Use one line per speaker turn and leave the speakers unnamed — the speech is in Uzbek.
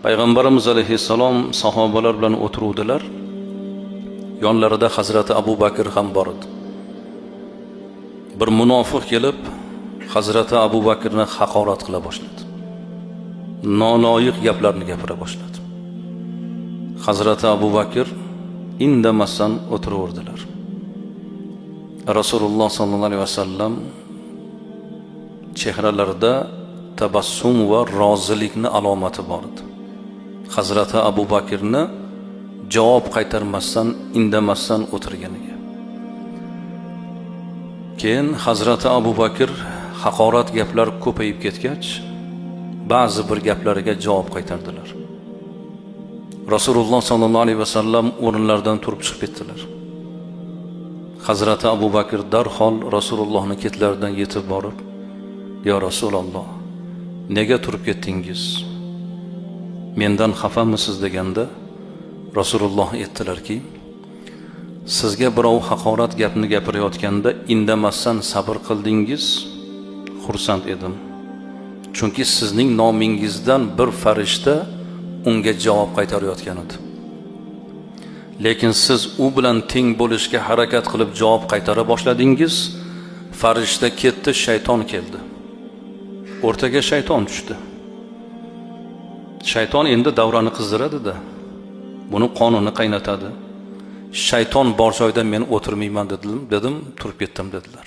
Payg'ambarimiz alayhissalom sahobalar bilan o'tiruvdilar. Yonlarida Hazrati Abu Bakr ham bor edi. Bir munofiq kelib Hazrati Abu Bakrni haqorat qila boshladi. Noloyiq gaplarni gapira boshladi. Hazrati Abu Bakr indamasdan o'tiraverdilar. Rasululloh sallallohu alayhi vasallam chehralarida tabassum va rozilikni alomati bor edi. Hazrati Abu Bakrni javob qaytarmasdan, indamasdan o'tirganiga. Keyin Hazrati Abu Bakr haqorat gaplar ko'payib ketgach, ba'zi bir gaplariga javob qaytardilar. Rasululloh sallallohu alayhi vasallam o'rinlaridan turib chiqib ketdilar. Hazrati Abu Bakr darhol Rasulullohning ketlaridan yetib borib, "Ya Rasululloh, nega turib ketdingiz? Mendan xafamisiz?" deganda Rasululloh aytdilarki, "Sizga birov haqorat gapni gapirayotganda indamasdan sabr qildingiz, xursand edim. Chunki sizning nomingizdan bir farishta unga javob qaytarayotgan edi. Lekin siz u bilan teng bo'lishga harakat qilib javob qaytara boshladingiz, farishta ketdi, shayton keldi. O'rtaga shayton tushdi. Shayton endi davrani qizdiradi-da. Buni qonuni qaynatadi. Shayton bor joyda men o'tirmayman dedim, turib ketdim" dedilar.